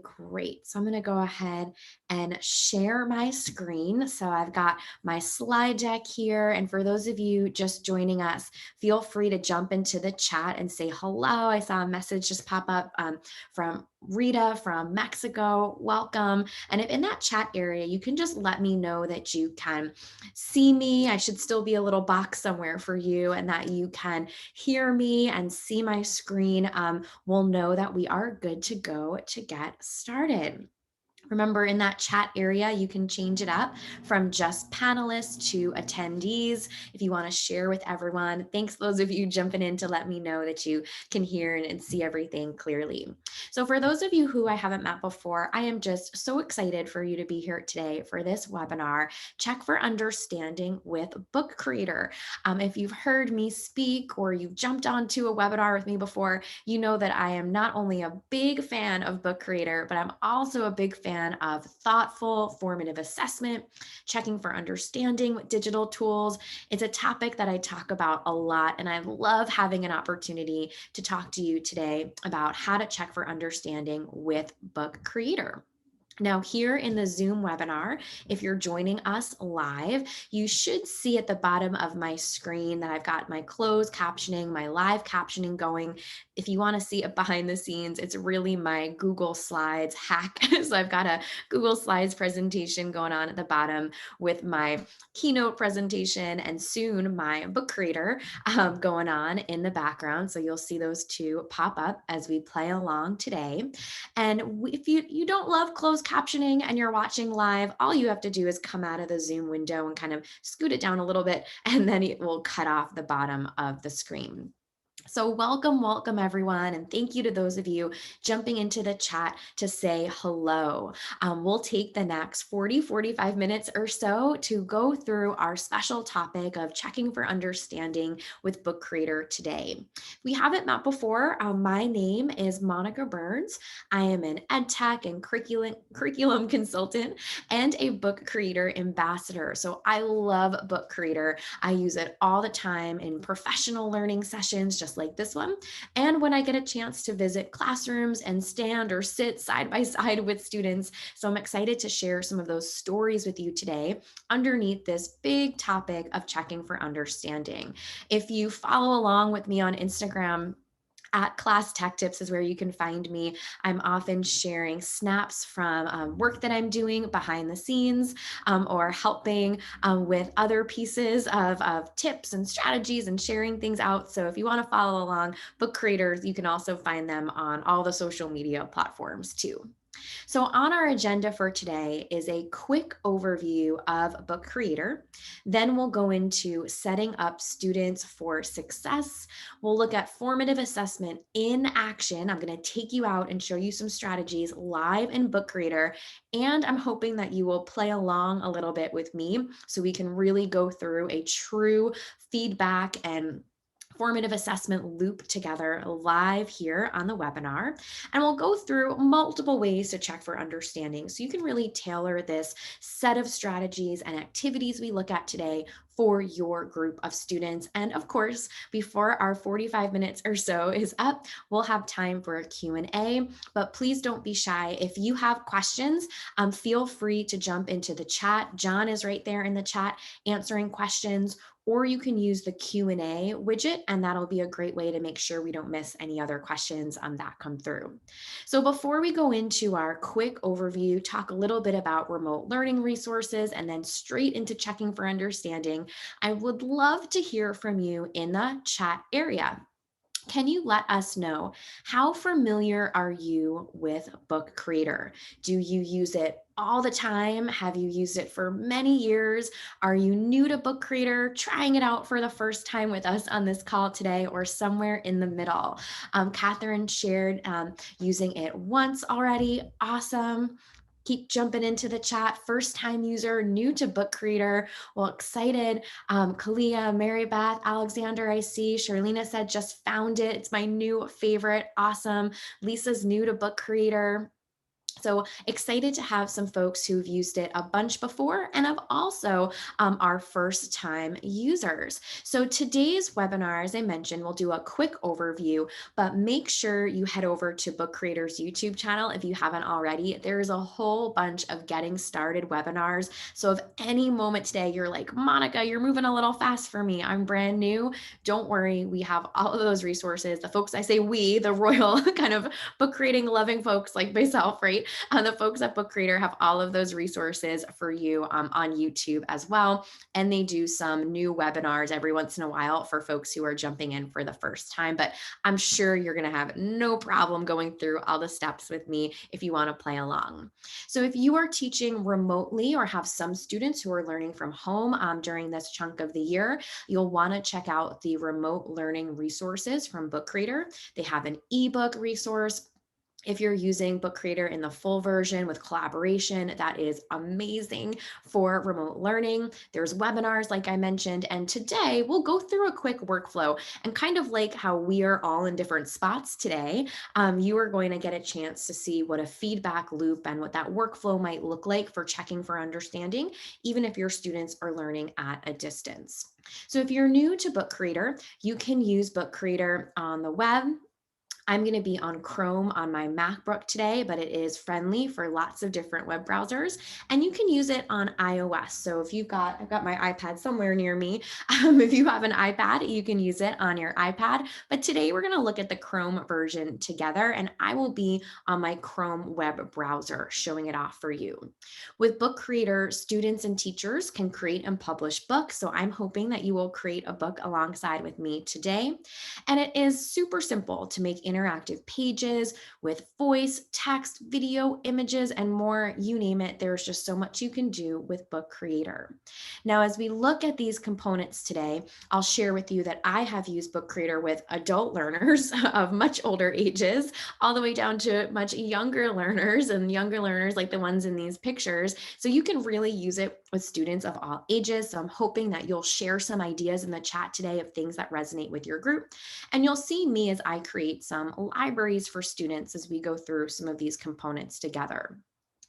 Great. So I'm going to go ahead and share my screen. So I've got my slide deck here. And for those of you just joining us, feel free to jump into the chat and say hello. I saw a message just pop up from Rita from Mexico. Welcome. And if in that chat area, you can just let me know that you can see me. I should still be a little box somewhere for you and that you can hear me and see my screen. We'll know that we are good to go to get started. Remember, in that chat area, you can change it up from just panelists to attendees if you want to share with everyone. Thanks, those of you jumping in to let me know that you can hear and see everything clearly. So, for those of you who I haven't met before, I am just so excited for you to be here today for this webinar, Check for Understanding with Book Creator. If you've heard me speak or you've jumped onto a webinar with me before, you know that I am not only a big fan of Book Creator, but I'm also a big fan of thoughtful, formative assessment, checking for understanding with digital tools. It's a topic that I talk about a lot, and I love having an opportunity to talk to you today about how to check for understanding with Book Creator. Now, here in the Zoom webinar, if you're joining us live, you should see at the bottom of my screen that I've got my closed captioning, my live captioning going. If you want to see it behind the scenes, it's really my Google Slides hack. So I've got a Google Slides presentation going on at the bottom with my keynote presentation and soon my book creator going on in the background. So you'll see those two pop up as we play along today. And if you don't love closed captioning and you're watching live, all you have to do is come out of the Zoom window and kind of scoot it down a little bit, and then it will cut off the bottom of the screen. So welcome everyone. And thank you to those of you jumping into the chat to say hello. We'll take the next 45 minutes or so to go through our special topic of checking for understanding with Book Creator today. If we haven't met before, my name is Monica Burns. I am an ed tech and curriculum consultant and a Book Creator ambassador. So I love Book Creator. I use it all the time in professional learning sessions, just like this one. And when I get a chance to visit classrooms and stand or sit side by side with students. So I'm excited to share some of those stories with you today underneath this big topic of checking for understanding. If you follow along with me on Instagram, at Class Tech Tips is where you can find me. I'm often sharing snaps from work that I'm doing behind the scenes or helping with other pieces of tips and strategies and sharing things out. So if you want to follow along, book creators, you can also find them on all the social media platforms too. So on our agenda for today is a quick overview of Book Creator. Then we'll go into setting up students for success. We'll look at formative assessment in action. I'm going to take you out and show you some strategies live in Book Creator. And I'm hoping that you will play along a little bit with me so we can really go through a true feedback and formative assessment loop together live here on the webinar. And we'll go through multiple ways to check for understanding. So you can really tailor this set of strategies and activities we look at today for your group of students. And of course, before our 45 minutes or so is up, we'll have time for a Q&A, but please don't be shy. If you have questions, feel free to jump into the chat. John is right there in the chat answering questions, or you can use the Q&A widget, and that'll be a great way to make sure we don't miss any other questions that come through. So before we go into our quick overview, talk a little bit about remote learning resources, and then straight into checking for understanding, I would love to hear from you in the chat area. Can you let us know, how familiar are you with Book Creator? Do you use it all the time? Have you used it for many years? Are you new to Book Creator, trying it out for the first time with us on this call today, or somewhere in the middle? Catherine shared using it once already. Awesome. Keep jumping into the chat. First time user, new to Book Creator. Well, excited. Kalia, Mary Beth, Alexander, I see. Charlena said, just found it. It's my new favorite. Awesome. Lisa's new to Book Creator. So excited to have some folks who've used it a bunch before and have also our first time users. So today's webinar, as I mentioned, we'll do a quick overview, but make sure you head over to Book Creator's YouTube channel if you haven't already. There's a whole bunch of getting started webinars. So if any moment today you're like, Monica, you're moving a little fast for me, I'm brand new, don't worry. We have all of those resources. The folks, I say we, the royal kind of book creating loving folks like myself, right? The folks at Book Creator have all of those resources for you on YouTube as well. And they do some new webinars every once in a while for folks who are jumping in for the first time. But I'm sure you're going to have no problem going through all the steps with me if you want to play along. So if you are teaching remotely or have some students who are learning from home during this chunk of the year, you'll want to check out the remote learning resources from Book Creator. They have an ebook resource. If you're using Book Creator in the full version with collaboration, that is amazing for remote learning. There's webinars, like I mentioned, and today we'll go through a quick workflow and kind of like how we are all in different spots today, you are going to get a chance to see what a feedback loop and what that workflow might look like for checking for understanding, even if your students are learning at a distance. So if you're new to Book Creator, you can use Book Creator on the web. I'm going to be on Chrome on my MacBook today, but it is friendly for lots of different web browsers, and you can use it on iOS. So if I've got my iPad somewhere near me. If you have an iPad, you can use it on your iPad. But today we're going to look at the Chrome version together, and I will be on my Chrome web browser showing it off for you. With Book Creator, students and teachers can create and publish books. So I'm hoping that you will create a book alongside with me today. And it is super simple to make interactive pages with voice, text, video, images, and more. You name it, there's just so much you can do with Book Creator. Now, as we look at these components today, I'll share with you that I have used Book Creator with adult learners of much older ages, all the way down to much younger learners and younger learners like the ones in these pictures. So you can really use it with students of all ages. So I'm hoping that you'll share some ideas in the chat today of things that resonate with your group. And you'll see me as I create some libraries for students as we go through some of these components together.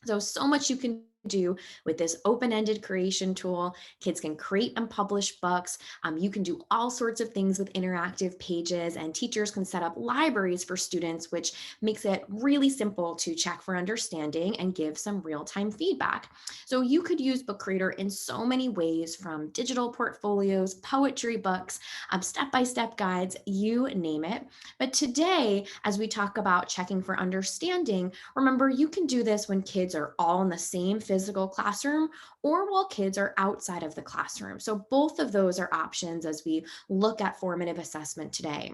So much you can do with this open-ended creation tool. Kids can create and publish books. You can do all sorts of things with interactive pages, and teachers can set up libraries for students, which makes it really simple to check for understanding and give some real-time feedback. So you could use Book Creator in so many ways, from digital portfolios, poetry books, step-by-step guides, you name it. But today, as we talk about checking for understanding, remember, you can do this when kids are all in the same physical classroom or while kids are outside of the classroom. So both of those are options as we look at formative assessment today.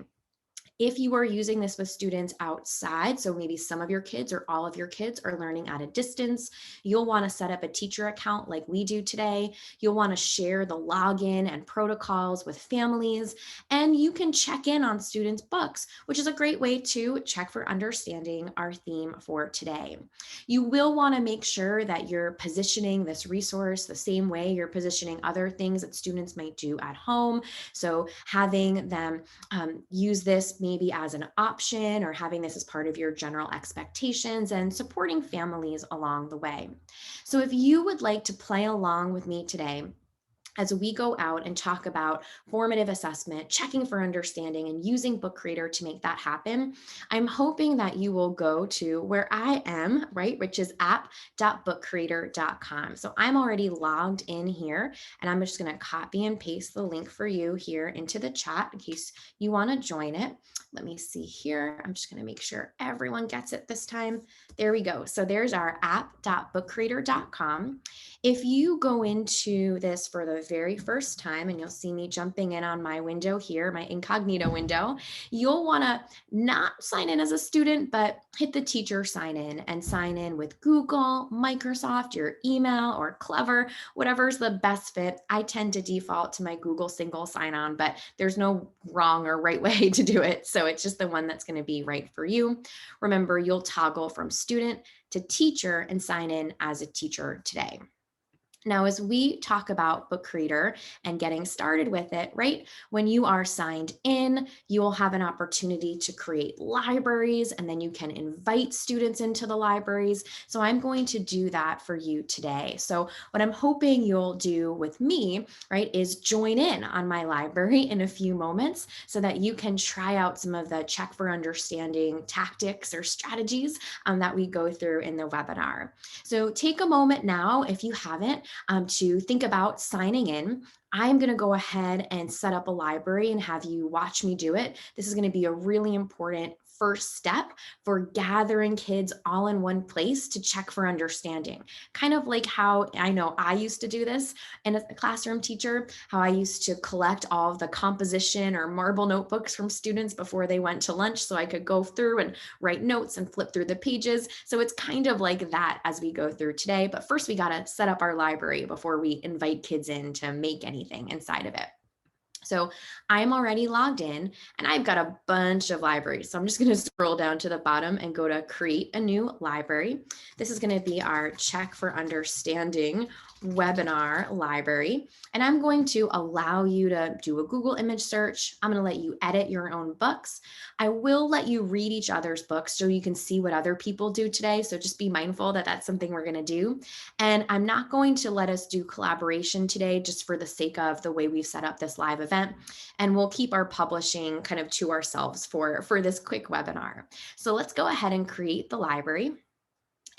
If you are using this with students outside, so maybe some of your kids or all of your kids are learning at a distance, you'll want to set up a teacher account like we do today. You'll want to share the login and protocols with families, and you can check in on students' books, which is a great way to check for understanding our theme for today. You will want to make sure that you're positioning this resource the same way you're positioning other things that students might do at home. So having them use this maybe as an option, or having this as part of your general expectations, and supporting families along the way. So if you would like to play along with me today, as we go out and talk about formative assessment, checking for understanding, and using Book Creator to make that happen, I'm hoping that you will go to where I am, right, which is app.bookcreator.com. So I'm already logged in here, and I'm just going to copy and paste the link for you here into the chat in case you want to join it. Let me see here. I'm just going to make sure everyone gets it this time. There we go. So there's our app.bookcreator.com. If you go into this for the very first time, and you'll see me jumping in on my window here, my incognito window, you'll want to not sign in as a student, but hit the teacher sign in and sign in with Google, Microsoft, your email, or Clever, whatever's the best fit. I tend to default to my Google single sign-on, but there's no wrong or right way to do it. So it's just the one that's going to be right for you. Remember, you'll toggle from student to teacher and sign in as a teacher today. Now, as we talk about Book Reader and getting started with it, right, when you are signed in, you will have an opportunity to create libraries and then you can invite students into the libraries. So I'm going to do that for you today. So what I'm hoping you'll do with me, right, is join in on my library in a few moments so that you can try out some of the check for understanding tactics or strategies that we go through in the webinar. So take a moment now, if you haven't, to think about signing in. I'm going to go ahead and set up a library and have you watch me do it. This is going to be a really important first step for gathering kids all in one place to check for understanding. Kind of like how I know I used to do this in a classroom teacher, how I used to collect all of the composition or marble notebooks from students before they went to lunch so I could go through and write notes and flip through the pages. So it's kind of like that as we go through today. But first, we got to set up our library before we invite kids in to make anything inside of it. So I'm already logged in and I've got a bunch of libraries. So I'm just going to scroll down to the bottom and go to create a new library. This is going to be our Check for Understanding webinar library. And I'm going to allow you to do a Google image search. I'm going to let you edit your own books. I will let you read each other's books so you can see what other people do today. So just be mindful that that's something we're going to do. And I'm not going to let us do collaboration today just for the sake of the way we've set up this live event. And we'll keep our publishing kind of to ourselves for this quick webinar. So let's go ahead and create the library.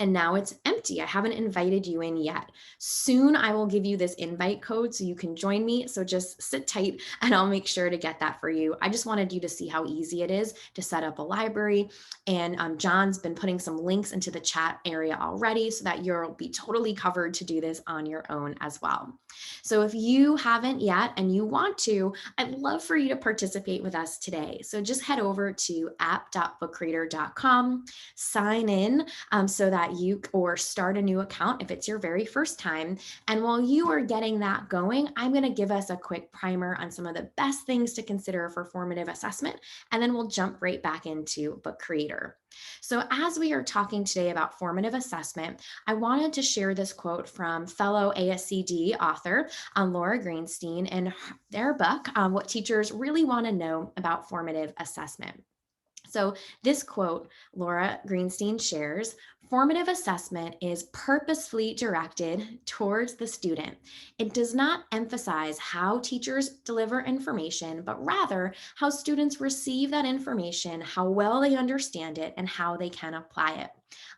And now it's empty. I haven't invited you in yet. Soon I will give you this invite code so you can join me. So just sit tight and I'll make sure to get that for you. I just wanted you to see how easy it is to set up a library. And John's been putting some links into the chat area already so that you'll be totally covered to do this on your own as well. So if you haven't yet and you want to, I'd love for you to participate with us today. So just head over to app.bookreader.com, sign in so that you or start a new account if it's your very first time. And while you are getting that going, I'm going to give us a quick primer on some of the best things to consider for formative assessment, and then we'll jump right back into Book Creator. So as we are talking today about formative assessment, I wanted to share this quote from fellow ASCD author Laura Greenstein in their book, What Teachers Really Want to Know About Formative Assessment. So this quote, Laura Greenstein shares, formative assessment is purposefully directed towards the student. It does not emphasize how teachers deliver information, but rather how students receive that information, how well they understand it, and how they can apply it.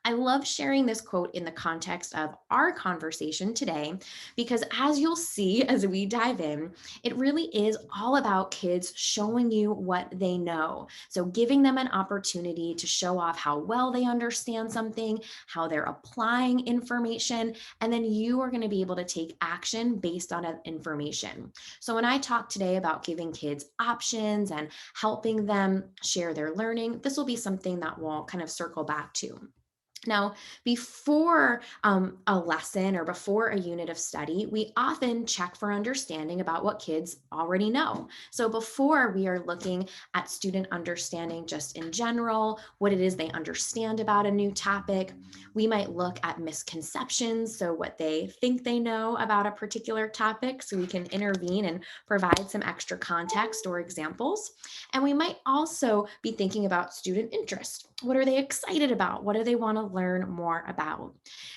I love sharing this quote in the context of our conversation today, because as you'll see as we dive in, it really is all about kids showing you what they know. So giving them an opportunity to show off how well they understand something, how they're applying information, and then you are going to be able to take action based on that information. So when I talk today about giving kids options and helping them share their learning, this will be something that we'll kind of circle back to. Now, before a lesson or before a unit of study, we often check for understanding about what kids already know. So before we are looking at student understanding just in general, what it is they understand about a new topic, we might look at misconceptions, so what they think they know about a particular topic, so we can intervene and provide some extra context or examples. And we might also be thinking about student interest. What are they excited about? What do they want to learn more about?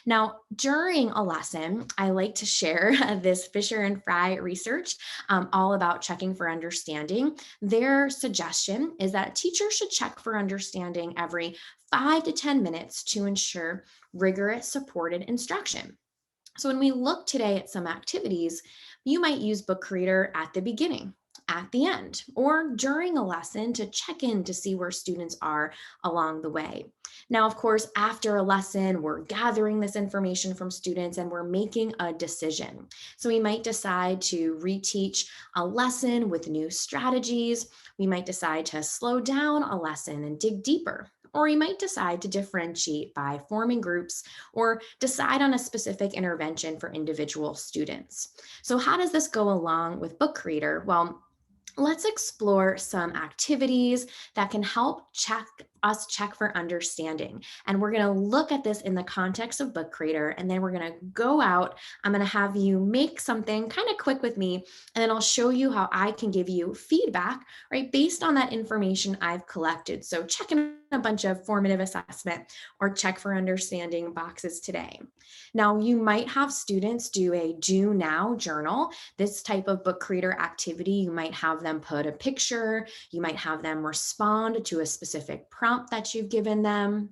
Now, during a lesson, I like to share this Fisher and Fry research all about checking for understanding. Their suggestion is that teachers should check for understanding every 5 to 10 minutes to ensure rigorous supported instruction. So when we look today at some activities, you might use Book Reader at the beginning, at the end, or during a lesson to check in to see where students are along the way. Now, of course, after a lesson, we're gathering this information from students and we're making a decision. So we might decide to reteach a lesson with new strategies. We might decide to slow down a lesson and dig deeper. Or you might decide to differentiate by forming groups or decide on a specific intervention for individual students. So how does this go along with Book Reader? Well, let's explore some activities that can help check us check for understanding. And we're going to look at this in the context of Book Creator, and then we're going to go out. I'm going to have you make something kind of quick with me, and then I'll show you how I can give you feedback, right, based on that information I've collected. So check in a bunch of formative assessment or check for understanding boxes today. Now, you might have students do a do now journal. This type of Book Creator activity, you might have them put a picture, you might have them respond to a specific prompt that you've given them.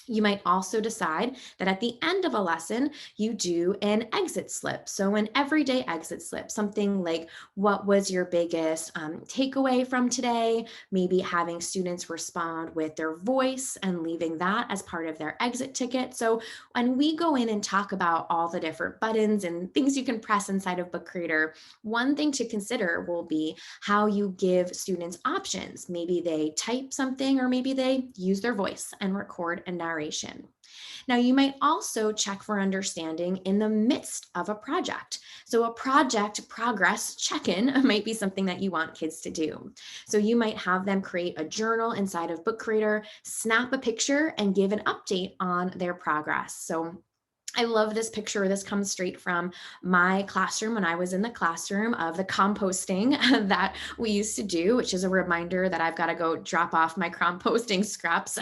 You might also decide that at the end of a lesson, you do an exit slip. So an everyday exit slip, something like, what was your biggest takeaway from today? Maybe having students respond with their voice and leaving that as part of their exit ticket. So when we go in and talk about all the different buttons and things you can press inside of Book Creator, one thing to consider will be how you give students options. Maybe they type something, or maybe they use their voice and record a narration. Now, you might also check for understanding in the midst of a project. So a project progress check-in might be something that you want kids to do. So you might have them create a journal inside of Book Creator, snap a picture, and give an update on their progress. So I love this picture. This comes straight from my classroom when I was in the classroom, of the composting that we used to do, which is a reminder that I've got to go drop off my composting scraps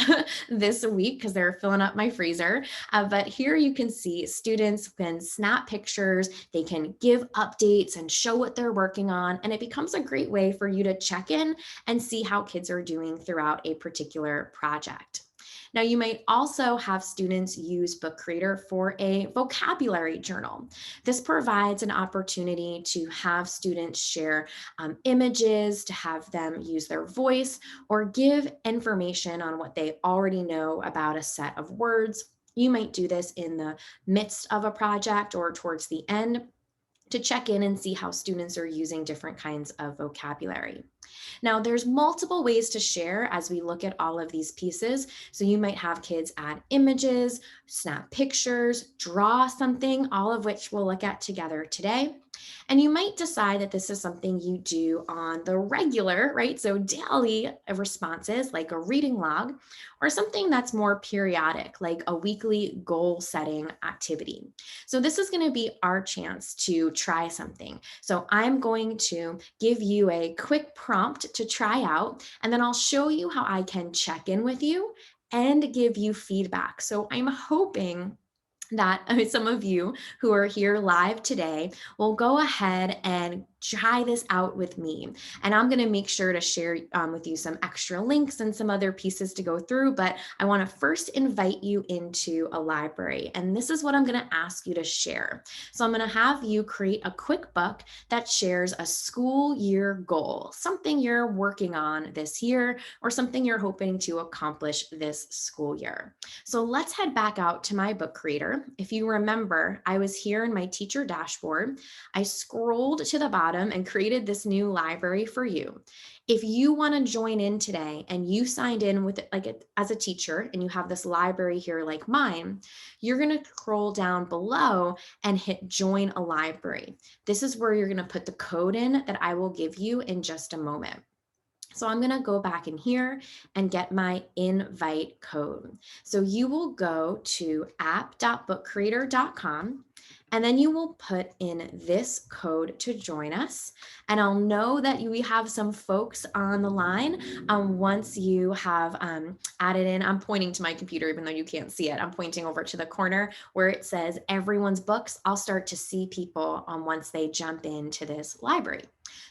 this week because they're filling up my freezer. But here you can see students can snap pictures, they can give updates and show what they're working on, and it becomes a great way for you to check in and see how kids are doing throughout a particular project. Now, you might also have students use Book Creator for a vocabulary journal. This provides an opportunity to have students share images, to have them use their voice, or give information on what they already know about a set of words. You might do this in the midst of a project or towards the end to check in and see how students are using different kinds of vocabulary. Now, there's multiple ways to share as we look at all of these pieces. So you might have kids add images, snap pictures, draw something, all of which we'll look at together today. And you might decide that this is something you do on the regular, right? So daily responses, like a reading log, or something that's more periodic, like a weekly goal setting activity. So this is going to be our chance to try something. So I'm going to give you a quick prompt to try out, and then I'll show you how I can check in with you and give you feedback. So I'm hoping that some of you who are here live today will go ahead and try this out with me. And I'm going to make sure to share with you some extra links and some other pieces to go through, but I want to first invite you into a library. And this is what I'm going to ask you to share. So I'm going to have you create a quick book that shares a school year goal, something you're working on this year or something you're hoping to accomplish this school year. So let's head back out to my Book Creator. If you remember, I was here in my teacher dashboard. I scrolled to the bottom and created this new library for you. If you want to join in today and you signed in with it as a teacher and you have this library here like mine, you're going to scroll down below and hit join a library. This is where you're going to put the code in that I will give you in just a moment. So I'm going to go back in here and get my invite code. So you will go to app.bookcreator.com, and then you will put in this code to join us. And I'll know that we have some folks on the line once you have added in. I'm pointing to my computer, even though you can't see it. I'm pointing over to the corner where it says everyone's books. I'll start to see people once they jump into this library.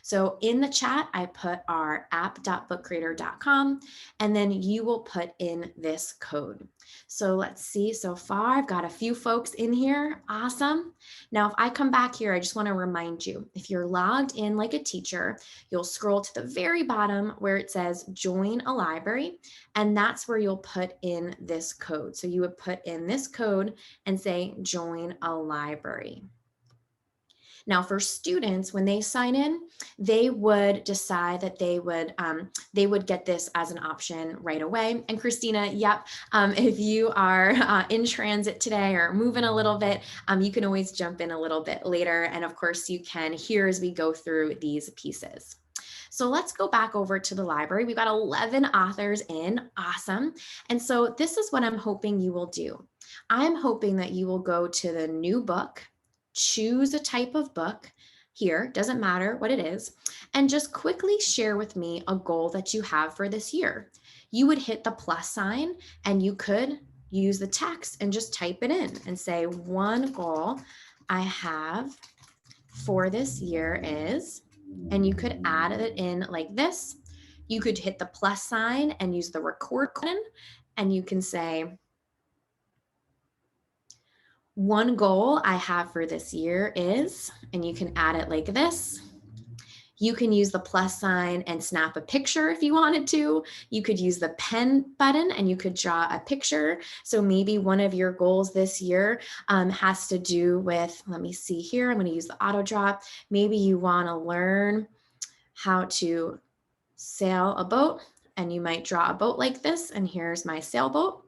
So in the chat, I put our app.bookcreator.com, and then you will put in this code. So let's see, so far I've got a few folks in here. Awesome. Now, if I come back here, I just want to remind you, if you're logged in like a teacher, you'll scroll to the very bottom where it says join a library, and that's where you'll put in this code. So you would put in this code and say join a library. Now, for students, when they sign in, they would decide that they would get this as an option right away. And Christina, yep, if you are in transit today or moving a little bit, you can always jump in a little bit later. And of course, you can hear as we go through these pieces. So let's go back over to the library. We've got 11 authors in. Awesome. And so this is what I'm hoping you will do. I'm hoping that you will go to the new book, choose a type of book here, doesn't matter what it is, and just quickly share with me a goal that you have for this year. You would hit the plus sign and you could use the text and just type it in and say, one goal I have for this year is, and you could add it in like this. You could hit the plus sign and use the record button, and you can say, one goal I have for this year is, and you can add it like this. You can use the plus sign and snap a picture if you wanted to. You could use the pen button and you could draw a picture. So maybe one of your goals this year has to do with, let me see here, I'm going to use the auto drop. Maybe you want to learn how to sail a boat, and you might draw a boat like this, and here's my sailboat.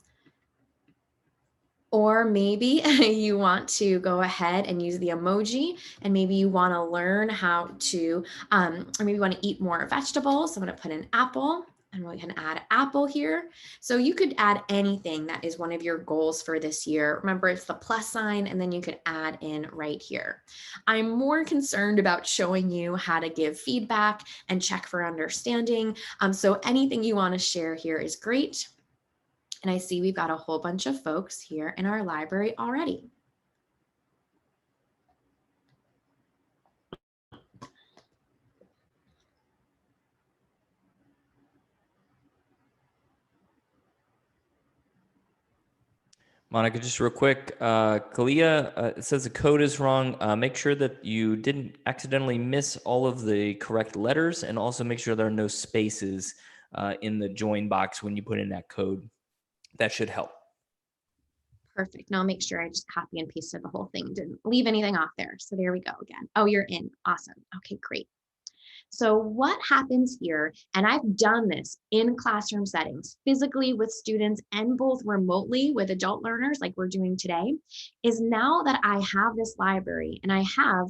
Or maybe you want to go ahead and use the emoji, and maybe you want to learn how to, or maybe you want to eat more vegetables. So I'm going to put an apple, and we can add apple here. So you could add anything that is one of your goals for this year. Remember, it's the plus sign, and then you could add in right here. I'm more concerned about showing you how to give feedback and check for understanding. So anything you want to share here is great. And I see we've got a whole bunch of folks here in our library already. Monica, just real quick, Kalia, it says the code is wrong. Make sure that you didn't accidentally miss all of the correct letters, and also make sure there are no spaces in the join box when you put in that code. That should help. Perfect. Now I'll make sure I just copy and pasted the whole thing. Didn't leave anything off there. So there we go again. Oh, you're in. Awesome. Okay, great. So what happens here, and I've done this in classroom settings, physically with students and both remotely with adult learners like we're doing today, is now that I have this library and I have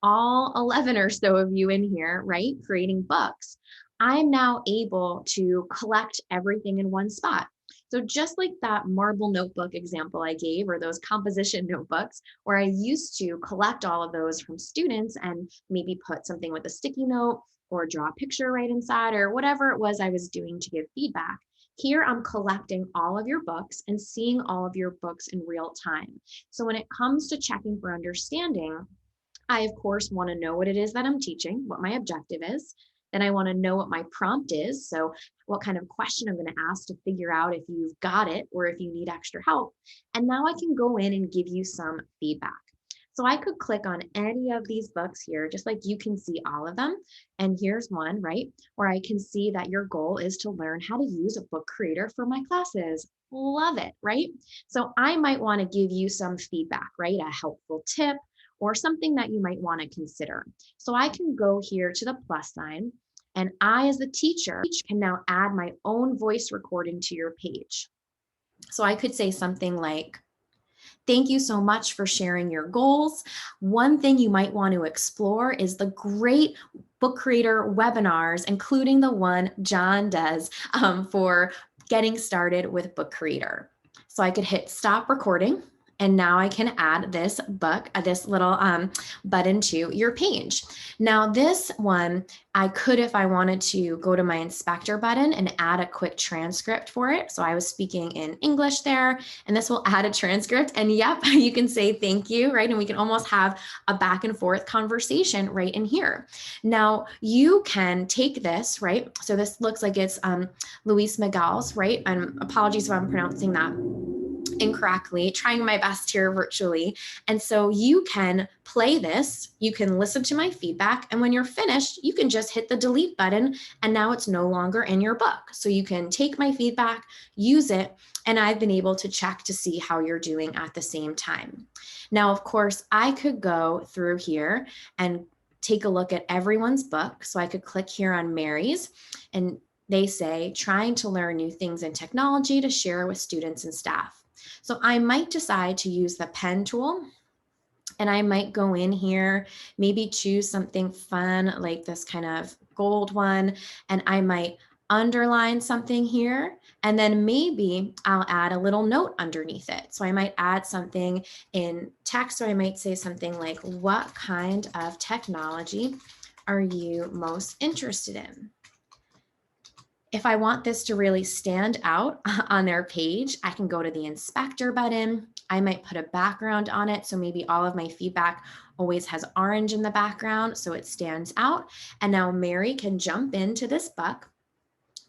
all 11 or so of you in here, right, creating books, I'm now able to collect everything in one spot. So just like that marble notebook example I gave, or those composition notebooks, where I used to collect all of those from students and maybe put something with a sticky note or draw a picture right inside or whatever it was I was doing to give feedback. Here I'm collecting all of your books and seeing all of your books in real time. So when it comes to checking for understanding, I, of course, want to know what it is that I'm teaching, what my objective is. Then I want to know what my prompt is. So, what kind of question I'm going to ask to figure out if you've got it or if you need extra help. And now I can go in and give you some feedback. So, I could click on any of these books here, just like you can see all of them. And here's one, right, where I can see that your goal is to learn how to use a book creator for my classes. Love it, right? So, I might want to give you some feedback, right? A helpful tip or something that you might want to consider. So I can go here to the plus sign, and I, as the teacher, can now add my own voice recording to your page. So I could say something like, thank you so much for sharing your goals. One thing you might want to explore is the great book creator webinars, including the one John does for getting started with book creator. So I could hit stop recording. And now I can add this book, this little button to your page. Now this one, I could, if I wanted to, go to my inspector button and add a quick transcript for it. So I was speaking in English there, and this will add a transcript. And yep, you can say thank you, right? And we can almost have a back and forth conversation right in here. Now you can take this, right? So this looks like it's Luis Miguel's, right? And apologies if I'm pronouncing that incorrectly, trying my best here virtually. And so you can play this, you can listen to my feedback, and when you're finished, you can just hit the delete button, and now it's no longer in your book. So you can take my feedback, use it, and I've been able to check to see how you're doing at the same time. Now, of course, I could go through here and take a look at everyone's book. So I could click here on Mary's, and they say, trying to learn new things in technology to share with students and staff. So I might decide to use the pen tool, and I might go in here, maybe choose something fun like this kind of gold one, and I might underline something here, and then maybe I'll add a little note underneath it. So I might add something in text, or I might say something like, what kind of technology are you most interested in? If I want this to really stand out on their page, I can go to the inspector button. I might put a background on it. So maybe all of my feedback always has orange in the background so it stands out. And now Mary can jump into this book,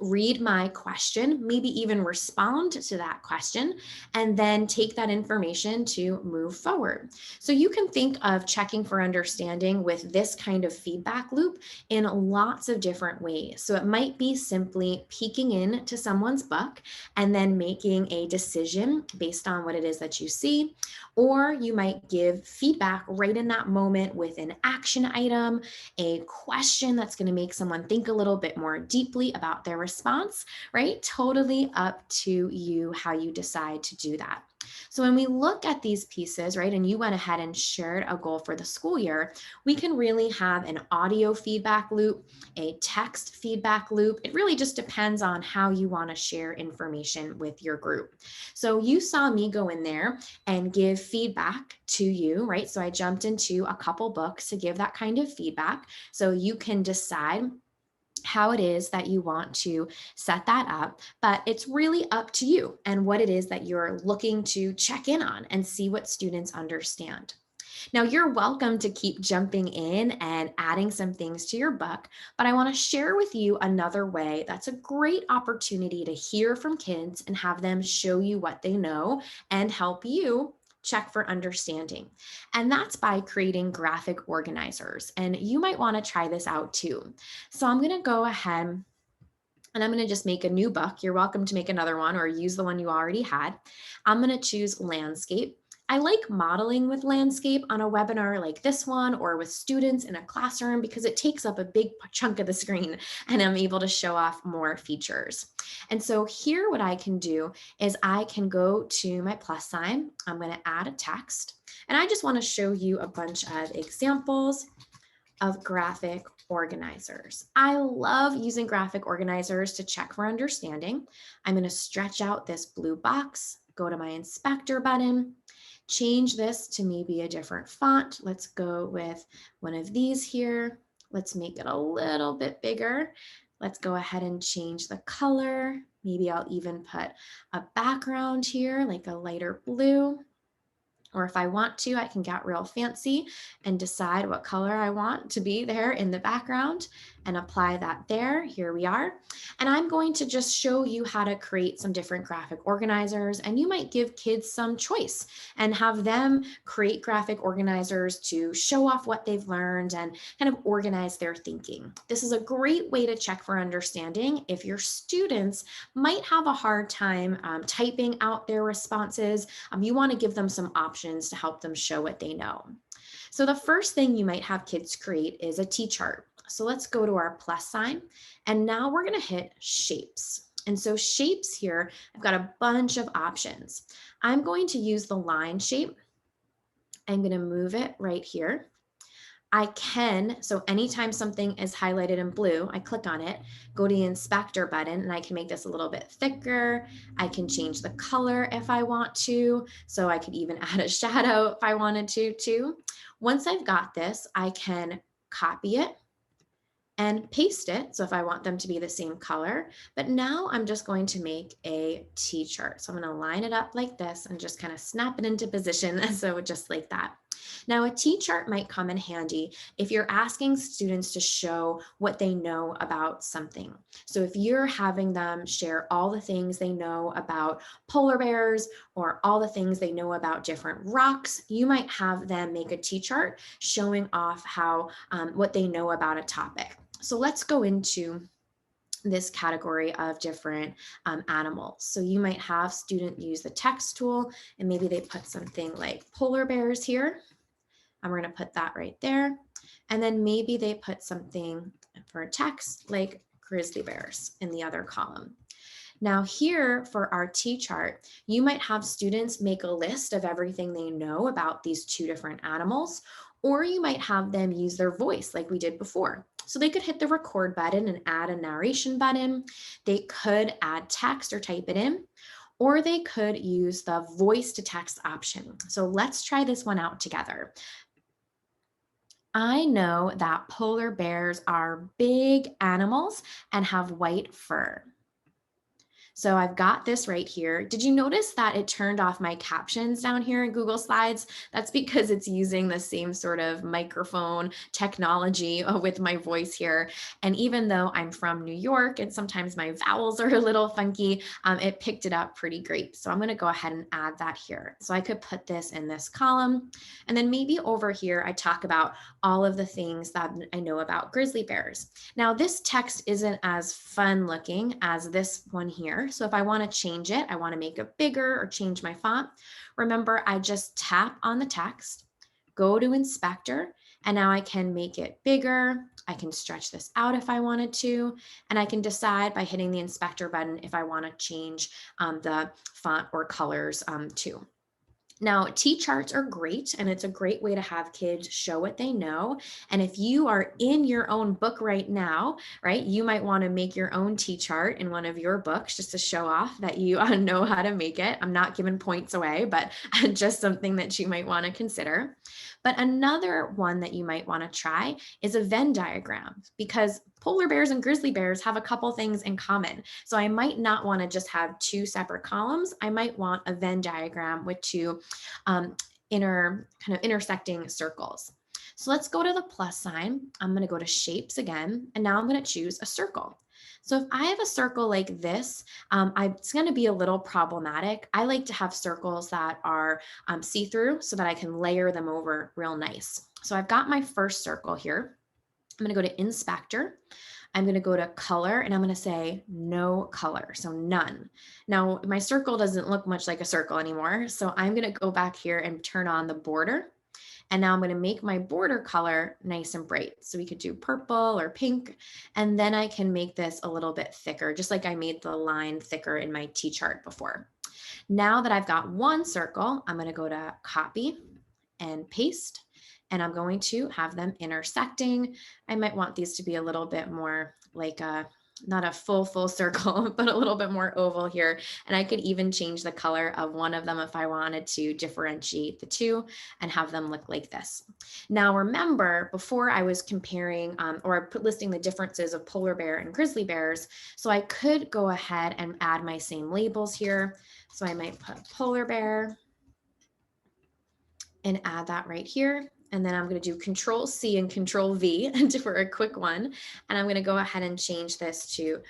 read my question, maybe even respond to that question, and then take that information to move forward. So you can think of checking for understanding with this kind of feedback loop in lots of different ways. So it might be simply peeking into someone's book and then making a decision based on what it is that you see, or you might give feedback right in that moment with an action item, a question that's going to make someone think a little bit more deeply about their response, right? Totally up to you how you decide to do that. So when we look at these pieces, right, and you went ahead and shared a goal for the school year, we can really have an audio feedback loop, a text feedback loop. It really just depends on how you want to share information with your group. So you saw me go in there and give feedback to you, right? So I jumped into a couple books to give that kind of feedback. So you can decide how it is that you want to set that up, but it's really up to you and what it is that you're looking to check in on and see what students understand. Now, you're welcome to keep jumping in and adding some things to your book, but I want to share with you another way that's a great opportunity to hear from kids and have them show you what they know and help you check for understanding. And that's by creating graphic organizers. And you might want to try this out too. So I'm going to go ahead and I'm going to just make a new book. You're welcome to make another one or use the one you already had. I'm going to choose landscape. I like modeling with landscape on a webinar like this one or with students in a classroom because it takes up a big chunk of the screen and I'm able to show off more features. And so here what I can do is I can go to my plus sign. I'm going to add a text and I just want to show you a bunch of examples of graphic organizers. I love using graphic organizers to check for understanding. I'm going to stretch out this blue box, go to my inspector button, change this to maybe a different font. Let's go with one of these here. Let's make it a little bit bigger. Let's go ahead and change the color. Maybe I'll even put a background here, like a lighter blue. Or if I want to, I can get real fancy and decide what color I want to be there in the background and apply that there. Here we are. And I'm going to just show you how to create some different graphic organizers. And you might give kids some choice and have them create graphic organizers to show off what they've learned and kind of organize their thinking. This is a great way to check for understanding if your students might have a hard time typing out their responses. You want to give them some options to help them show what they know. So the first thing you might have kids create is a T-chart. So let's go to our plus sign. And now we're going to hit shapes. And so shapes here, I've got a bunch of options. I'm going to use the line shape. I'm going to move it right here. I can, so anytime something is highlighted in blue, I click on it, go to the inspector button, and I can make this a little bit thicker. I can change the color if I want to. So I could even add a shadow if I wanted to too. Once I've got this, I can copy it and paste it. So if I want them to be the same color, but now I'm just going to make a T-chart. So I'm going to line it up like this and just kind of snap it into position. So just like that. Now a T-chart might come in handy if you're asking students to show what they know about something. So if you're having them share all the things they know about polar bears or all the things they know about different rocks, you might have them make a T-chart showing off how what they know about a topic. So let's go into this category of different animals. So you might have student use the text tool and maybe they put something like polar bears here. And we're going to put that right there. And then maybe they put something for text like grizzly bears in the other column. Now here for our T-chart, you might have students make a list of everything they know about these two different animals, or you might have them use their voice like we did before. So they could hit the record button and add a narration button. They could add text or type it in, or they could use the voice to text option. So let's try this one out together. I know that polar bears are big animals and have white fur. So I've got this right here. Did you notice that it turned off my captions down here in Google Slides? That's because it's using the same sort of microphone technology with my voice here. And even though I'm from New York and sometimes my vowels are a little funky, it picked it up pretty great. So I'm going to go ahead and add that here. So I could put this in this column. And then maybe over here, I talk about all of the things that I know about grizzly bears. Now, this text isn't as fun looking as this one here. So if I want to change it, I want to make it bigger or change my font. Remember, I just tap on the text, go to inspector, and now I can make it bigger. I can stretch this out if I wanted to, and I can decide by hitting the inspector button if I want to change the font or colors too. Now, T-charts are great, and it's a great way to have kids show what they know. And if you are in your own book right now, right, you might want to make your own T-chart in one of your books just to show off that you know how to make it. I'm not giving points away, but just something that you might want to consider. But another one that you might want to try is a Venn diagram, because polar bears and grizzly bears have a couple things in common. So I might not want to just have two separate columns. I might want a Venn diagram with two intersecting circles. So let's go to the plus sign. I'm going to go to shapes again, and now I'm going to choose a circle. So if I have a circle like this, it's going to be a little problematic. I like to have circles that are see-through so that I can layer them over real nice. So I've got my first circle here. I'm going to go to inspector. I'm going to go to color, and I'm going to say no color, so none. Now my circle doesn't look much like a circle anymore, so I'm going to go back here and turn on the border. And now I'm going to make my border color nice and bright. So we could do purple or pink, and then I can make this a little bit thicker, just like I made the line thicker in my T-chart before. Now that I've got one circle, I'm going to go to copy and paste, and I'm going to have them intersecting. I might want these to be a little bit more like not a full circle, but a little bit more oval here. And I could even change the color of one of them if I wanted to differentiate the two and have them look like this. Now, remember, before I was comparing or listing the differences of polar bear and grizzly bears, so I could go ahead and add my same labels here. So I might put polar bear and add that right here. And then I'm going to do Control C and Control V for a quick one. And I'm going to go ahead and change this to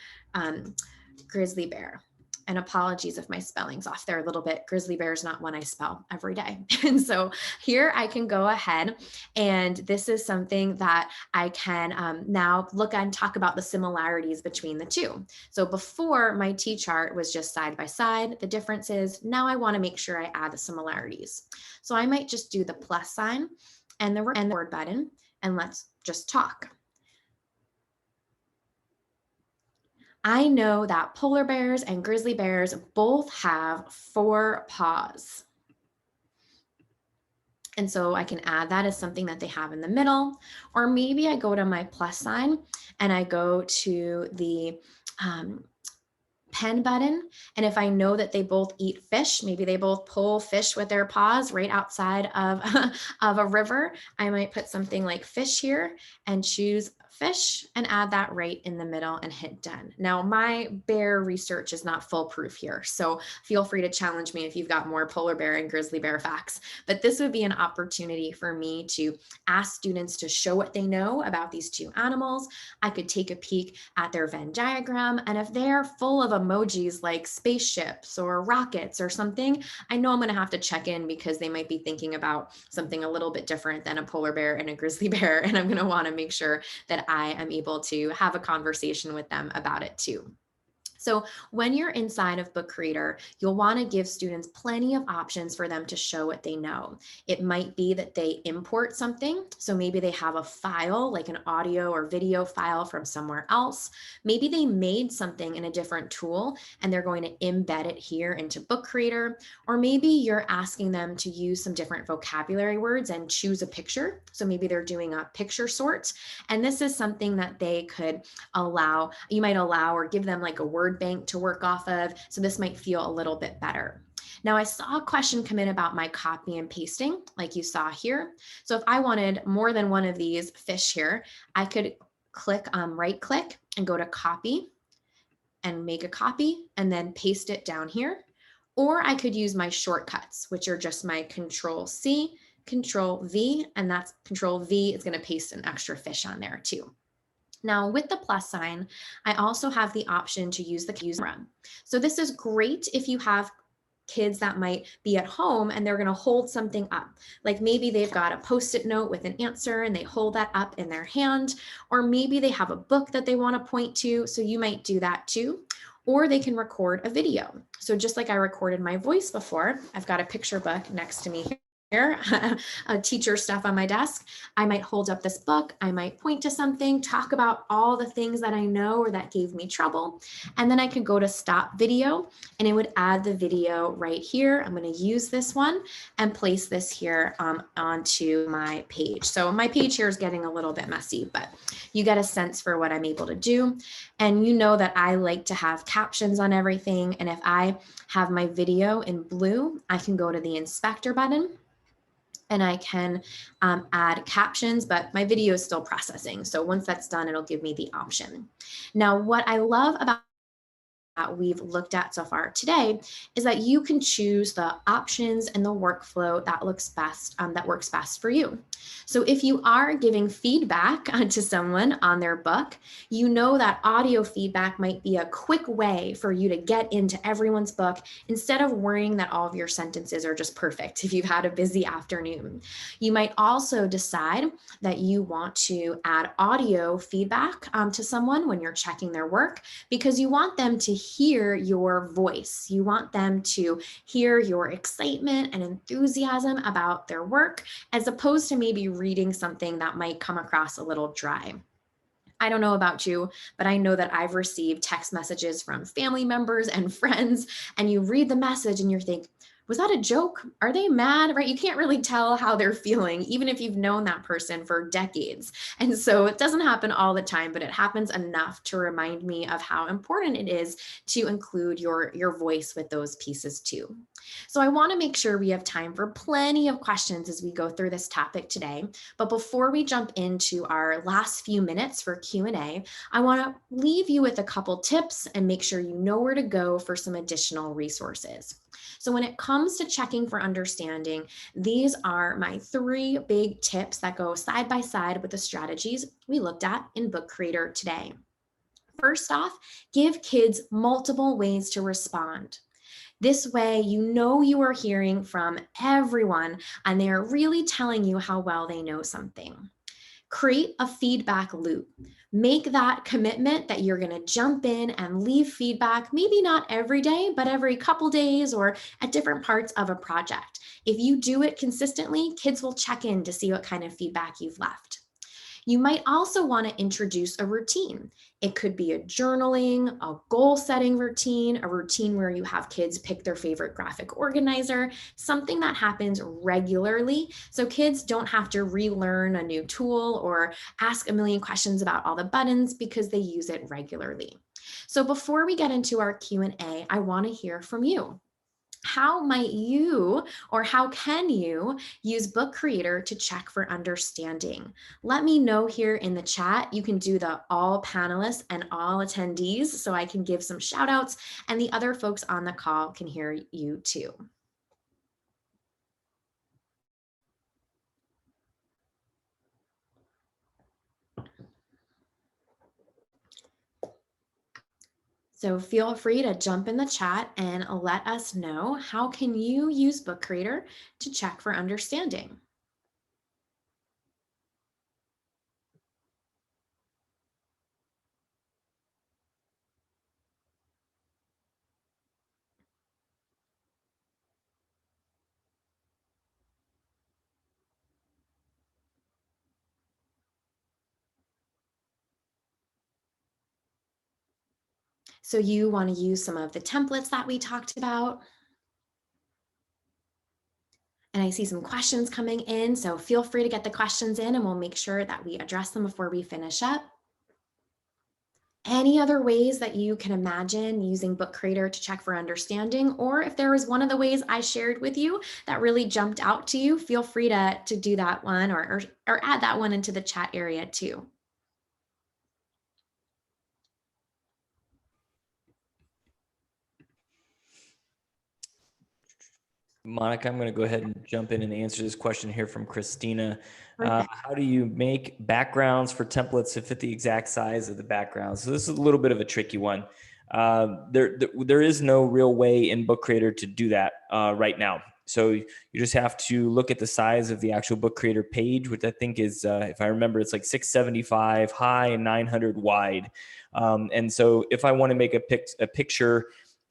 grizzly bear. And apologies if my spelling's off there a little bit. Grizzly bear is not one I spell every day. And so here I can go ahead, and this is something that I can now look at and talk about the similarities between the two. So before, my T-chart was just side by side, the differences. Now I want to make sure I add the similarities. So I might just do the plus sign and the record button, and let's just talk. I know that polar bears and grizzly bears both have 4 paws. And so I can add that as something that they have in the middle. Or maybe I go to my plus sign and I go to the pen button. And if I know that they both eat fish, maybe they both pull fish with their paws right outside of, of a river, I might put something like fish here and choose fish and add that right in the middle and hit done. Now, my bear research is not foolproof here, so feel free to challenge me if you've got more polar bear and grizzly bear facts. But this would be an opportunity for me to ask students to show what they know about these two animals. I could take a peek at their Venn diagram, and if they're full of emojis like spaceships or rockets or something, I know I'm going to have to check in because they might be thinking about something a little bit different than a polar bear and a grizzly bear, and I'm going to want to make sure that I am able to have a conversation with them about it too. So when you're inside of Book Creator, you'll want to give students plenty of options for them to show what they know. It might be that they import something. So maybe they have a file, like an audio or video file from somewhere else. Maybe they made something in a different tool and they're going to embed it here into Book Creator. Or maybe you're asking them to use some different vocabulary words and choose a picture. So maybe they're doing a picture sort. And this is something that they could you might allow or give them like a word bank to work off of. So this might feel a little bit better. Now, I saw a question come in about my copy and pasting, like you saw here. So if I wanted more than one of these fish here, I could right click and go to copy and make a copy and then paste it down here. Or I could use my shortcuts, which are just my Control C, Control V, and that's Control V is going to paste an extra fish on there too. Now with the plus sign, I also have the option to use the camera. So this is great if you have kids that might be at home and they're going to hold something up. Like maybe they've got a post-it note with an answer and they hold that up in their hand, or maybe they have a book that they want to point to. So you might do that too. Or they can record a video. So just like I recorded my voice before, I've got a picture book next to me here, a teacher stuff on my desk. I might hold up this book, I might point to something, talk about all the things that I know or that gave me trouble. And then I could go to stop video and it would add the video right here. I'm going to use this one and place this here onto my page. So my page here is getting a little bit messy, but you get a sense for what I'm able to do. And you know that I like to have captions on everything. And if I have my video in blue, I can go to the inspector button and I can add captions, but my video is still processing. So once that's done, it'll give me the option. Now, what I love about that we've looked at so far today is that you can choose the options and the workflow that works best for you. So if you are giving feedback to someone on their book, you know that audio feedback might be a quick way for you to get into everyone's book instead of worrying that all of your sentences are just perfect if you've had a busy afternoon. You might also decide that you want to add audio feedback to someone when you're checking their work because you want them to hear your voice. You want them to hear your excitement and enthusiasm about their work, as opposed to maybe reading something that might come across a little dry. I don't know about you, but I know that I've received text messages from family members and friends, and you read the message and you think, was that a joke? Are they mad? Right? You can't really tell how they're feeling, even if you've known that person for decades. And so it doesn't happen all the time, but it happens enough to remind me of how important it is to include your voice with those pieces too. So I want to make sure we have time for plenty of questions as we go through this topic today. But before we jump into our last few minutes for Q&A, I want to leave you with a couple tips and make sure you know where to go for some additional resources. So when it comes to checking for understanding, these are my 3 big tips that go side by side with the strategies we looked at in Book Creator today. First off, give kids multiple ways to respond. This way, you know you are hearing from everyone and they are really telling you how well they know something. Create a feedback loop. Make that commitment that you're going to jump in and leave feedback, maybe not every day, but every couple days or at different parts of a project. If you do it consistently, kids will check in to see what kind of feedback you've left. You might also want to introduce a routine. It could be a journaling, a goal setting routine, a routine where you have kids pick their favorite graphic organizer, something that happens regularly so kids don't have to relearn a new tool or ask a million questions about all the buttons because they use it regularly. So before we get into our Q&A, I want to hear from you. How might you or how can you use Book Creator to check for understanding? Let me know here in the chat. You can do the all panelists and all attendees so I can give some shout outs and the other folks on the call can hear you too. So feel free to jump in the chat and let us know how can you use Book Creator to check for understanding. So you want to use some of the templates that we talked about. And I see some questions coming in, so feel free to get the questions in and we'll make sure that we address them before we finish up. Any other ways that you can imagine using Book Creator to check for understanding, or if there was one of the ways I shared with you that really jumped out to you, feel free to do that one or add that one into the chat area too. Monica, I'm going to go ahead and jump in and answer this question here from Christina. Perfect. How do you make backgrounds for templates to fit the exact size of the background? So this is a little bit of a tricky one. There is no real way in Book Creator to do that right now. So you just have to look at the size of the actual Book Creator page, which I think is, if I remember, it's like 675 high and 900 wide. And so if I want to make a picture,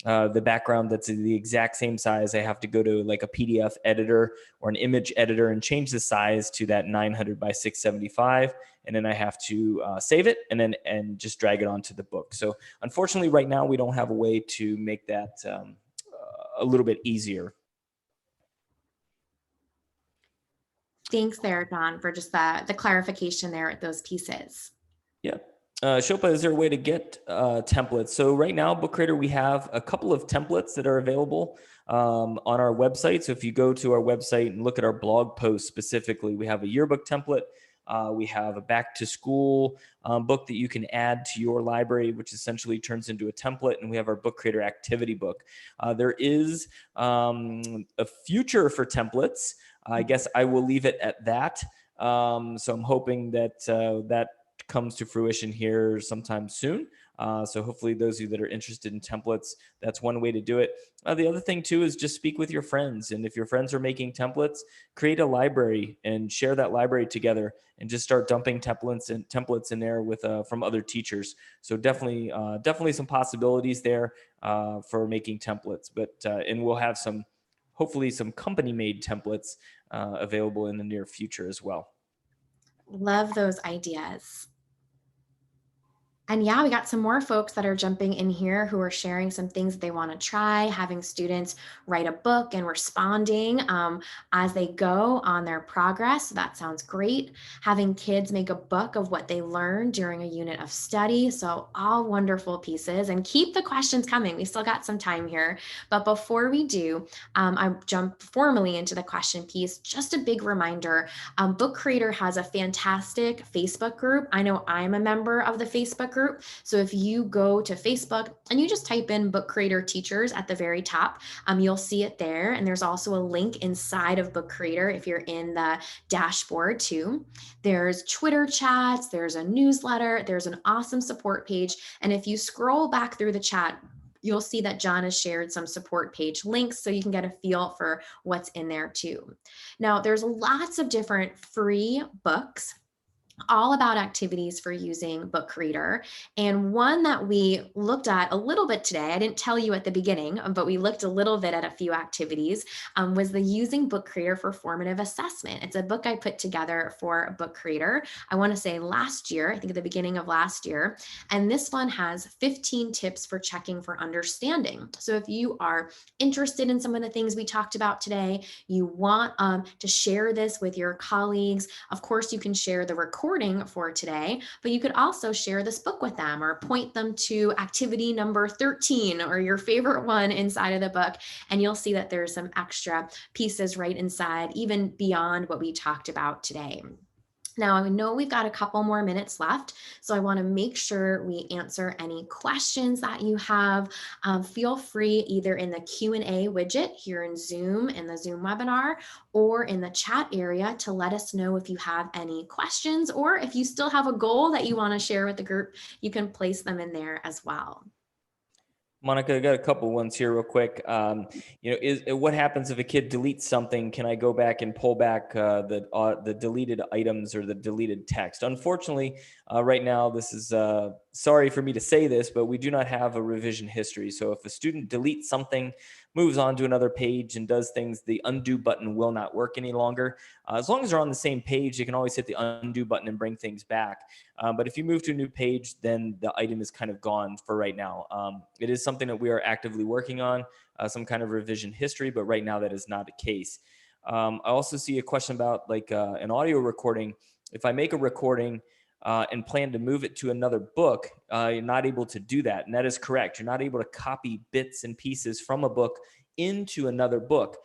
the background that's the exact same size, I have to go to like a PDF editor or an image editor and change the size to that 900 by 675. And then I have to save it and just drag it onto the book. So unfortunately, right now, we don't have a way to make that a little bit easier. Thanks there, John, for just the clarification there at those pieces. Yeah. Shilpa, is there a way to get templates? So right now, Book Creator, we have a couple of templates that are available on our website. So if you go to our website and look at our blog post specifically, we have a yearbook template. We have a back to school book that you can add to your library, which essentially turns into a template. And we have our Book Creator activity book. There is a future for templates. I guess I will leave it at that. So I'm hoping that that comes to fruition here sometime soon. So hopefully those of you that are interested in templates, that's one way to do it. The other thing too is just speak with your friends. And if your friends are making templates, create a library and share that library together and just start dumping templates in there with from other teachers. So definitely some possibilities there for making templates, but and we'll have hopefully some company made templates available in the near future as well. Love those ideas. And yeah, we got some more folks that are jumping in here who are sharing some things they want to try, having students write a book and responding as they go on their progress. So that sounds great. Having kids make a book of what they learned during a unit of study. So all wonderful pieces, and keep the questions coming. We still got some time here. But before we do, I jump formally into the question piece. Just a big reminder, Book Creator has a fantastic Facebook group. I know I'm a member of the Facebook group. So if you go to Facebook and you just type in Book Creator Teachers at the very top, you'll see it there. And there's also a link inside of Book Creator if you're in the dashboard too. There's Twitter chats, there's a newsletter, there's an awesome support page. And if you scroll back through the chat, you'll see that John has shared some support page links so you can get a feel for what's in there too. Now, there's lots of different free books all about activities for using Book Creator. And one that we looked at a little bit today, I didn't tell you at the beginning, but we looked a little bit at a few activities, was the Using Book Creator for Formative Assessment. It's a book I put together for Book Creator, I want to say last year, I think at the beginning of last year. And this one has 15 tips for checking for understanding. So if you are interested in some of the things we talked about today, you want to share this with your colleagues, of course, you can share the recording for today, but you could also share this book with them or point them to activity number 13 or your favorite one inside of the book. And you'll see that there's some extra pieces right inside, even beyond what we talked about today. Now, I know we've got a couple more minutes left, so I want to make sure we answer any questions that you have. Feel free either in the Q&A widget here in Zoom, in the Zoom webinar, or in the chat area to let us know if you have any questions, or if you still have a goal that you want to share with the group, you can place them in there as well. Monica, I got a couple ones here real quick. What happens if a kid deletes something? Can I go back and pull back the deleted items or the deleted text? Unfortunately, right now, this is sorry for me to say this, but we do not have a revision history. So if a student deletes something, moves on to another page and does things, the undo button will not work any longer. As long as they're on the same page, you can always hit the undo button and bring things back. But if you move to a new page, then the item is kind of gone for right now. It is something that we are actively working on, some kind of revision history, but right now that is not the case. I also see a question about like an audio recording. If I make a recording and plan to move it to another book, you're not able to do that. And that is correct. You're not able to copy bits and pieces from a book into another book.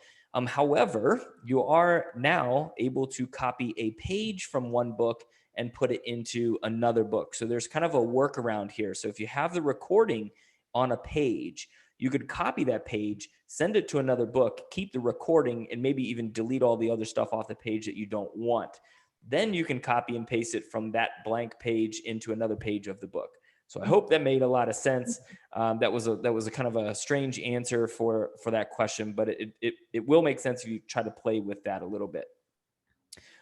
However, you are now able to copy a page from one book and put it into another book. So there's kind of a workaround here. So if you have the recording on a page, you could copy that page, send it to another book, keep the recording, and maybe even delete all the other stuff off the page that you don't want. Then you can copy and paste it from that blank page into another page of the book. So I hope that made a lot of sense. That was a kind of a strange answer for that question, but it will make sense if you try to play with that a little bit.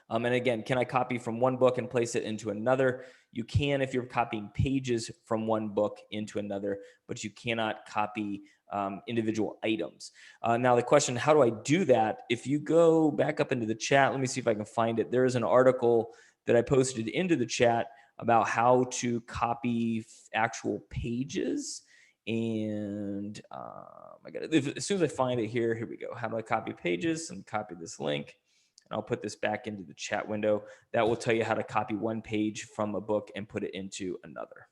And again, can I copy from one book and place it into another? You can if you're copying pages from one book into another, but you cannot copy individual items. Now the question, how do I do that? If you go back up into the chat, let me see if I can find it. There is an article that I posted into the chat about how to copy actual pages. And I got it. As soon as I find it here we go. How do I copy pages? And copy this link. I'll put this back into the chat window. That will tell you how to copy one page from a book and put it into another.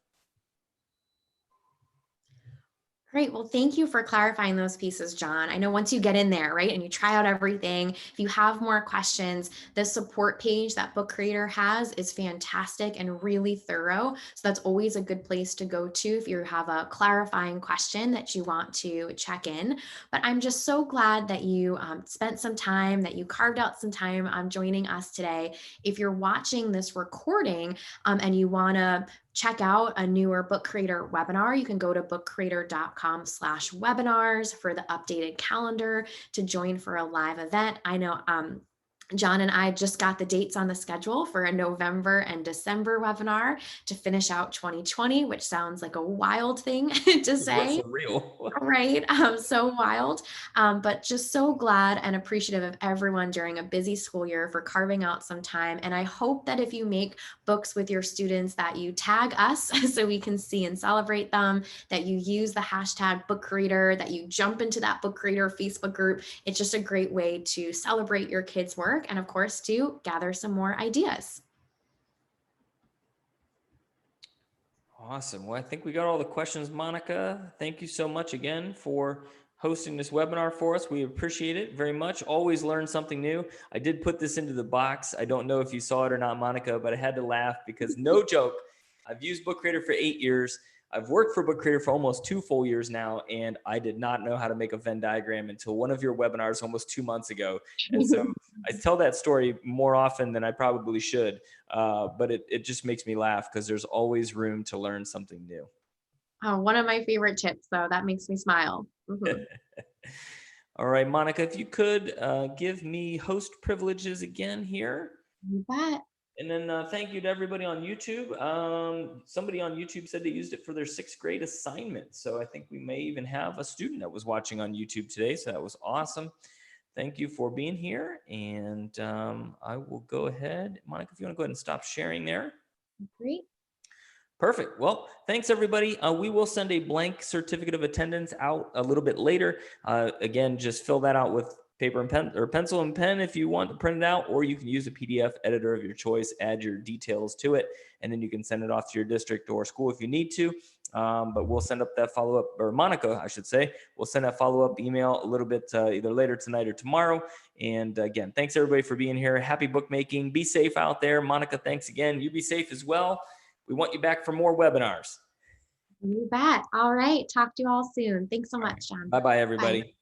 Great. Well, thank you for clarifying those pieces, John. I know once you get in there, right, and you try out everything, if you have more questions, the support page that Book Creator has is fantastic and really thorough. So that's always a good place to go to if you have a clarifying question that you want to check in. But I'm just so glad that you spent some time, that you carved out some time joining us today. If you're watching this recording and you want to check out a newer Book Creator webinar, you can go to bookcreator.com/webinars for the updated calendar to join for a live event. I know John and I just got the dates on the schedule for a November and December webinar to finish out 2020, which sounds like a wild thing to say. Real. Right. So wild. But just so glad and appreciative of everyone during a busy school year for carving out some time. And I hope that if you make books with your students that you tag us so we can see and celebrate them, that you use the hashtag book creator, that you jump into that book creator Facebook group. It's just a great way to celebrate your kids' work and of course to gather some more ideas. Awesome. Well, I think we got all the questions, Monica. Thank you so much again for hosting this webinar for us. We appreciate it very much. Always learn something new. I did put this into the box. I don't know if you saw it or not, Monica, but I had to laugh because no joke, I've used Book Creator for 8 years. I've worked for Book Creator for almost 2 full years now, and I did not know how to make a Venn diagram until one of your webinars almost 2 months ago. And so I tell that story more often than I probably should, but it just makes me laugh because there's always room to learn something new. Oh, one of my favorite tips, though. That makes me smile. All right, Monica, if you could give me host privileges again here. You bet. And then thank you to everybody on YouTube. Somebody on YouTube said they used it for their 6th grade assignment. So I think we may even have a student that was watching on YouTube today. So that was awesome. Thank you for being here. And I will go ahead. Monica, if you want to go ahead and stop sharing there. Great. Perfect. Well, thanks everybody. We will send a blank certificate of attendance out a little bit later. Again, just fill that out with paper and pen or pencil and pen if you want to print it out, or you can use a PDF editor of your choice, add your details to it, and then you can send it off to your district or school if you need to. But we'll send up that follow-up, or Monica, I should say, we'll send that follow-up email a little bit either later tonight or tomorrow. And again, thanks everybody for being here. Happy bookmaking. Be safe out there. Monica, thanks again. You be safe as well. We want you back for more webinars. You bet. All right. Talk to you all soon. Thanks so much, John. Bye-bye, everybody. Bye.